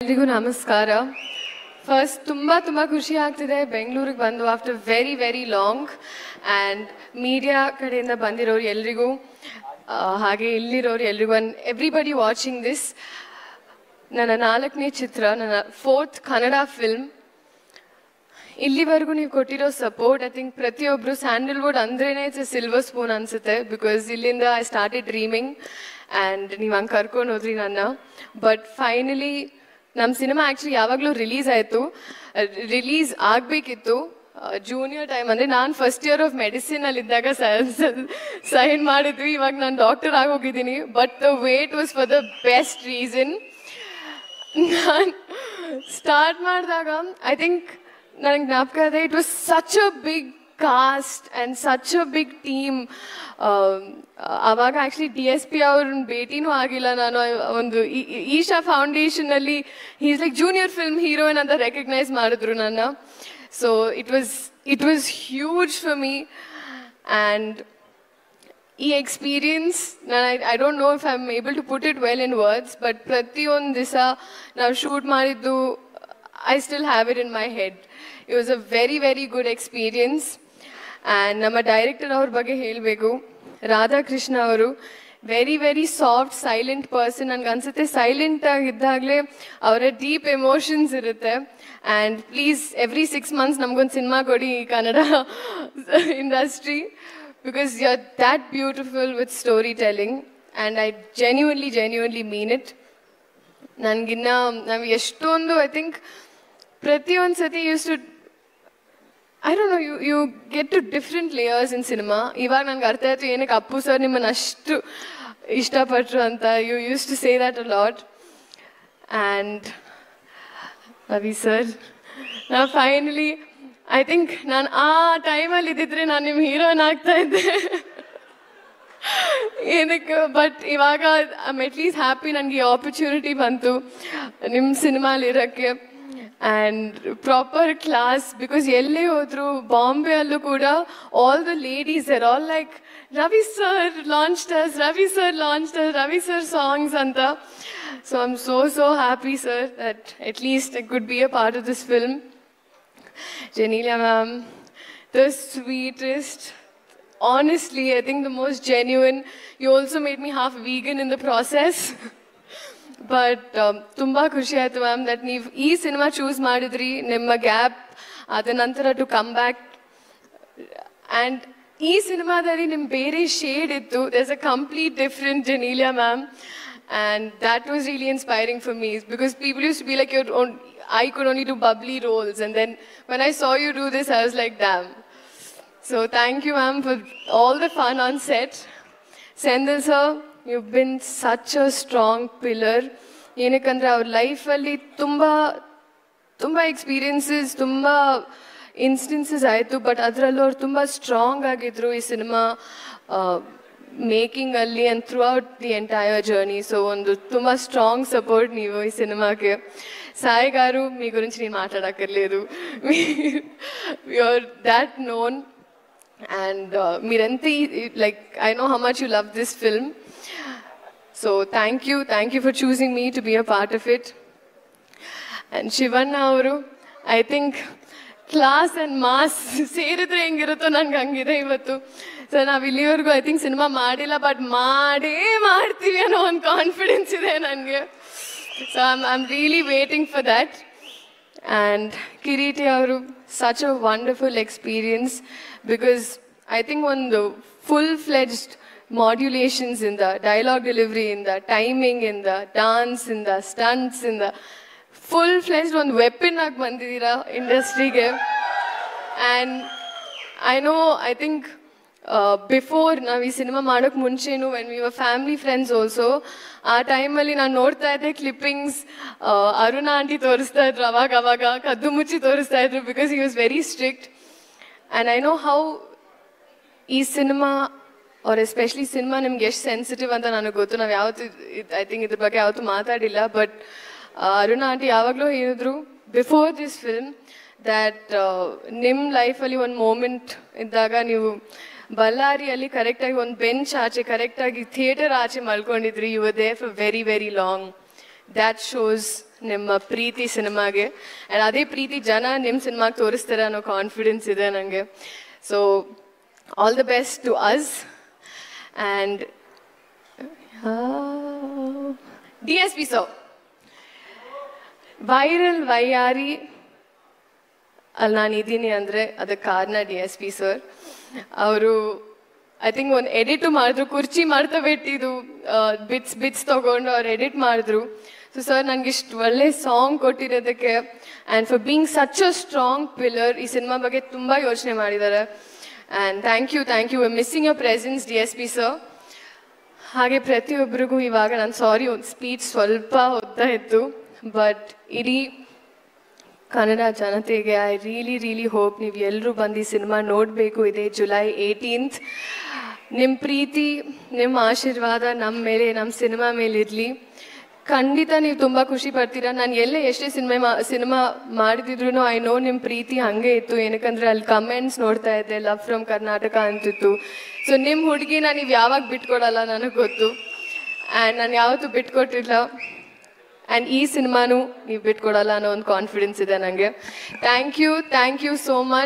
ಎಲ್ರಿಗೂ ನಮಸ್ಕಾರ. ಫಸ್ಟ್ ತುಂಬ ಖುಷಿ ಆಗ್ತಿದೆ ಬೆಂಗಳೂರಿಗೆ ಬಂದು after very long. And media ಕಡೆಯಿಂದ ಬಂದಿರೋರು ಎಲ್ರಿಗೂ ಹಾಗೆ ಇಲ್ಲಿರೋರು ಎಲ್ರಿಗೂ ಎವ್ರಿಬಡಿ ವಾಚಿಂಗ್ ದಿಸ್. ನನ್ನ 4ನೇ ಚಿತ್ರ, ನನ್ನ 4th ಕನ್ನಡ ಫಿಲ್ಮ್. ಇಲ್ಲಿವರೆಗೂ ನೀವು ಕೊಟ್ಟಿರೋ ಸಪೋರ್ಟ್, ಐ ಥಿಂಕ್ ಪ್ರತಿಯೊಬ್ಬರು ಸ್ಯಾಂಡಲ್ವುಡ್ ಅಂದ್ರೇ ಇಟ್ಸ್ ಸಿಲ್ವರ್ ಸ್ಪೂನ್ ಅನಿಸುತ್ತೆ. ಬಿಕಾಸ್ ಇಲ್ಲಿಂದ ಐ ಸ್ಟಾರ್ಟೆಡ್ ಡ್ರೀಮಿಂಗ್ ಆ್ಯಂಡ್ ನೀವು ಹಂಗೆ ಕರ್ಕೊಂಡು ಹೋದ್ರಿ ನನ್ನ. ಬಟ್ ಫೈನಲಿ ನಮ್ಮ ಸಿನಿಮಾ ಆ್ಯಕ್ಚುಲಿ ಯಾವಾಗಲೂ ರಿಲೀಸ್ ಆಗಬೇಕಿತ್ತು ಜೂನಿಯರ್ ಟೈಮ್. ಅಂದರೆ ನಾನು ಫಸ್ಟ್ ಇಯರ್ ಆಫ್ ಮೆಡಿಸಿನಲ್ಲಿದ್ದಾಗ ಸೈನ್ ಮಾಡಿದ್ವಿ. ಇವಾಗ ನಾನು ಡಾಕ್ಟರ್ ಆಗೋಗಿದ್ದೀನಿ. But the wait was for the best reason. ನಾನು ಸ್ಟಾರ್ಟ್ ಮಾಡಿದಾಗ ಐ ಥಿಂಕ್ ನನಗೆ ಜ್ಞಾಪಕ ಇದೆ, it was such a big cast and such a big team. ಆವಾಗ ಆ್ಯಕ್ಚುಲಿ DSP ಅವ್ರನ್ನ ಭೇಟಿನೂ ಆಗಿಲ್ಲ ನಾನು. ಒಂದು ಈಶಾ ಫೌಂಡೇಶನಲ್ಲಿ is like junior film heroine ಅಂತ ರೆಕಗ್ನೈಸ್ ಮಾಡಿದ್ರು ನನ್ನ. So it was huge for me. And ಈ experience I don't know if I am able to put it well in words. But ಪ್ರತಿಯೊಂದು ದಿವಸ ನಾವು ಶೂಟ್ ಮಾಡಿದ್ದು I still have it in my head. It was a very good experience. And ನಮ್ಮ director ಅವ್ರ ಬಗ್ಗೆ ಹೇಳಬೇಕು, ರಾಧಾಕೃಷ್ಣ ಅವರು. Very soft silent person. ನನಗೆ ಅನ್ಸುತ್ತೆ ಸೈಲೆಂಟ್ ಆಗಿದ್ದಾಗಲೇ ಅವರ ಡೀಪ್ ಎಮೋಷನ್ಸ್ ಇರುತ್ತೆ. ಆ್ಯಂಡ್ ಪ್ಲೀಸ್ ಎವ್ರಿ 6 months ನಮಗೊಂದು ಸಿನಿಮಾ ಕೊಡಿ ಈ Kannada industry. Because you are that beautiful with story telling. And I genuinely mean it. ನಾವು ಎಷ್ಟೊಂದು ಐ ಥಿಂಕ್ ಪ್ರತಿಯೊಂದು ಸತಿ I don't know you get to different layers in cinema. ಇವಾಗ ನನಗೆ ಅರ್ಥ ಆಯಿತು ಏನಕ್ಕೆ ಅಪ್ಪು ಸರ್ ನಿಮ್ಮನ್ನು ಅಷ್ಟು ಇಷ್ಟಪಟ್ಟರು ಅಂತ. You use to say that a lot. And Ravi sir, ನಾನು ಫೈನಲಿ ಐ ಥಿಂಕ್ ನಾನು ಆ ಟೈಮಲ್ಲಿ ಇದ್ದಿದ್ರೆ ನಾನು ನಿಮ್ಮ ಹೀರೋಯಿನ್ ಆಗ್ತಾ ಇದ್ದೆ ಏನಕ್ಕೆ. ಬಟ್ ಇವಾಗ ಐ ಆಮ್ ಅಟ್ಲೀಸ್ಟ್ ಹ್ಯಾಪಿ ನನಗೆ ಈ ಆಪರ್ಚುನಿಟಿ ಬಂತು ನಿಮ್ಮ ಸಿನಿಮಾಲಿರೋಕ್ಕೆ. And proper class. ಬಿಕಾಸ್ ಎಲ್ಲೇ ಹೋದ್ರು ಬಾಂಬೆ ಅಲ್ಲೂ ಕೂಡ all the ladies are all like Ravi sir launched us, Ravi sir songs ಅಂತ. So I am so happy sir that at least I could be a part of this film. Genelia ma'am, the sweetest. Honestly, I think the most genuine. You also made me half vegan in the process. But ತುಂಬ ಖುಷಿ ಆಯಿತು ma'am that ನೀವು ಈ cinema choose ಮಾಡಿದ್ರಿ. ನಿಮ್ಮ gap ಅದ ನಂತರ to come back. And ಈ ಸಿನಿಮಾದಲ್ಲಿ ನಿಮ್ಮ ಬೇರೆ ಶೇಡ್ ಇತ್ತು. There's a complete different Genelia ma'am. And that was really inspiring for me. Because people use to be like I could only do bubbly roles. And then when I saw you do this, I was like, damn. So thank you ma'am for all the fun on set. Sendil sir, you've been such a strong pillar. ಏನಕ್ಕಂದ್ರೆ ಅವ್ರ ಲೈಫಲ್ಲಿ ತುಂಬ experiences, ತುಂಬ instances ಆಯಿತು. But ಅದರಲ್ಲೂ ಅವ್ರು ತುಂಬ strong ಆಗಿದ್ರು ಈ ಸಿನಿಮಾ ಮೇಕಿಂಗಲ್ಲಿ and throughout the entire journey. So ಒಂದು ತುಂಬ ಸ್ಟ್ರಾಂಗ್ సపోర్ట్ ನೀವು ఈ సినిమాకి. సాయి గారు, మీ గురించి నేను మాట్లాడక్కర్లేదు. you're that known. And Miranti, like I know how much you love this film. So thank you for choosing me to be a part of it. And Shivanna avaru, I think class and mass ಸೇರಿದ್ರೆ ಹೆಂಗಿರುತ್ತೋ ನನಗೆ ಹಂಗಿದೆ ಇವತ್ತು. So ನಾವು ಇಲ್ಲಿವರೆಗೂ I think cinema ಮಾಡಿಲ್ಲ, but ಮಾಡ್ತೀವಿ ಅನ್ನೋ ಒಂದು ಕಾನ್ಫಿಡೆನ್ಸ್ ಇದೆ ನನಗೆ. So I am really waiting for that. And Kiriti avaru, such a wonderful experience. Because I think ಒಂದು full-fledged modulations in the dialogue delivery, in the timing, in the dance, in the stunts, in the full-fledged ಒಂದು weapon ಆಗಿ ಬಂದಿದ್ದೀರಾ ಇಂಡಸ್ಟ್ರಿಗೆ. And I know, I think before ನಾವು ಈ cinema ಮಾಡೋಕ್ಕೆ ಮುಂಚೆನೂ when we were family friends also, ಆ ಟೈಮಲ್ಲಿ ನಾನು ನೋಡ್ತಾ ಇದ್ದೆ ಕ್ಲಿಪ್ಪಿಂಗ್ಸ್. ಅರುಣ ಆಂಟಿ ತೋರಿಸ್ತಾ ಇದ್ರು, ಅವಾಗ ಕದ್ದು ಮುಚ್ಚಿ ತೋರಿಸ್ತಾ ಇದ್ರು. Because he was very strict. And I know how ಈ ಸಿನಿಮಾ ಆರ್ ಎಸ್ಪೆಷಲಿ ಸಿನಿಮಾ ನಿಮ್ಗೆ ಎಷ್ಟು ಸೆನ್ಸಿಟಿವ್ ಅಂತ ನನಗೆ ಗೊತ್ತು. ನಾವು ಯಾವತ್ತು ಐ ಥಿಂಕ್ ಇದ್ರ ಬಗ್ಗೆ ಯಾವತ್ತೂ ಮಾತಾಡಿಲ್ಲ. ಬಟ್ ಅರುಣ ಆಂಟಿ ಯಾವಾಗಲೂ ಹೇಳಿದ್ರು ಬಿಫೋರ್ ದಿಸ್ ಫಿಲ್ಮ್ ದ್ಯಾಟ್ ನಿಮ್ಮ ಲೈಫಲ್ಲಿ ಒಂದು ಮೂಮೆಂಟ್ ಇದ್ದಾಗ ನೀವು ಬಳ್ಳಾರಿಯಲ್ಲಿ ಕರೆಕ್ಟಾಗಿ ಒಂದು ಬೆಂಚ್ ಆಚೆ ಕರೆಕ್ಟಾಗಿ ಥಿಯೇಟರ್ ಆಚೆ ಮಲ್ಕೊಂಡಿದ್ರಿ. You were there for very long. That shows ನಿಮ್ಮ ಪ್ರೀತಿ ಸಿನಿಮಾಗೆ. ಆ್ಯಂಡ್ ಅದೇ ಪ್ರೀತಿ ಜನ ನಿಮ್ಮ ಸಿನಿಮಾಗೆ ತೋರಿಸ್ತಾರೆ ಅನ್ನೋ ಕಾನ್ಫಿಡೆನ್ಸ್ ಇದೆ ನನಗೆ. So all the best to us. And DSP sir, viral ವೈಯಾರಿ ಅಲ್ಲಿ ನಾನು ಇದ್ದೀನಿ ಅಂದರೆ ಅದಕ್ಕೆ ಕಾರಣ DSP ಸರ್. ಅವರು ಐ ಥಿಂಕ್ ಒಂದು ಎಡಿಟು ಮಾಡಿದ್ರು, ಕುರ್ಚಿ ಮಾಡ್ತಾ ಬಿಟ್ಟಿದ್ದು ಬಿಟ್ಸ್ ತೊಗೊಂಡು ಅವ್ರು ಎಡಿಟ್ ಮಾಡಿದ್ರು. ಸೊ ಸರ್ ನನಗೆ ಇಷ್ಟು ಒಳ್ಳೆ ಸಾಂಗ್ ಕೊಟ್ಟಿರೋದಕ್ಕೆ and for being such a strong pillar, ಈ ಸಿನಿಮಾ ಬಗ್ಗೆ ತುಂಬ ಯೋಚನೆ ಮಾಡಿದ್ದಾರೆ. And thank you missing your presence DSP sir. ಹಾಗೆ ಪ್ರತಿಯೊಬ್ಬರಿಗೂ ಇವಾಗ ನಾನು ಸಾರಿ ಒಂದು ಸ್ಪೀಚ್ ಸ್ವಲ್ಪ ಓದ್ತಾ ಇತ್ತು, ಬಟ್ ಇಡೀ ಕನ್ನಡ ಜನತೆಗೆ ಐ ರಿಯಲಿ ಹೋಪ್ ನೀವು ಎಲ್ಲರೂ ಬಂದು ಈ ಸಿನಿಮಾ ನೋಡಬೇಕು. ಇದೆ July 18th. ನಿಮ್ಮ ಪ್ರೀತಿ, ನಿಮ್ಮ ಆಶೀರ್ವಾದ ನಮ್ಮ ಮೇಲೆ, ನಮ್ಮ ಸಿನಿಮಾ ಮೇಲೆ ಇರಲಿ. ಖಂಡಿತ ನೀವು ತುಂಬ ಖುಷಿ ಪಡ್ತೀರಾ. ನಾನು ಎಲ್ಲೇ ಎಷ್ಟೇ ಸಿನಿಮಾ ಮಾಡಿದ್ರು ಐ ನೋ ನಿಮ್ಮ ಪ್ರೀತಿ ಹಾಗೆ ಇತ್ತು. ಏನಕ್ಕಂದರೆ ಅಲ್ಲಿ ಕಮೆಂಟ್ಸ್ ನೋಡ್ತಾ ಇದ್ದೆ, ಲವ್ ಫ್ರಮ್ ಕರ್ನಾಟಕ ಅಂತಿತ್ತು. ಸೊ ನಿಮ್ಮ ಹುಡುಗಿನ ನೀವು ಯಾವಾಗ ಬಿಟ್ಕೊಡಲ್ಲ ನನಗೆ ಗೊತ್ತು. ಆ್ಯಂಡ್ ನಾನು ಯಾವತ್ತೂ ಬಿಟ್ಕೊಟ್ಟಿಲ್ಲ. ಆ್ಯಂಡ್ ಈ ಸಿನಿಮಾನು ನೀವು ಬಿಟ್ಕೊಡಲ್ಲ ಅನ್ನೋ ಒಂದು ಕಾನ್ಫಿಡೆನ್ಸ್ ಇದೆ ನನಗೆ. Thank you so much.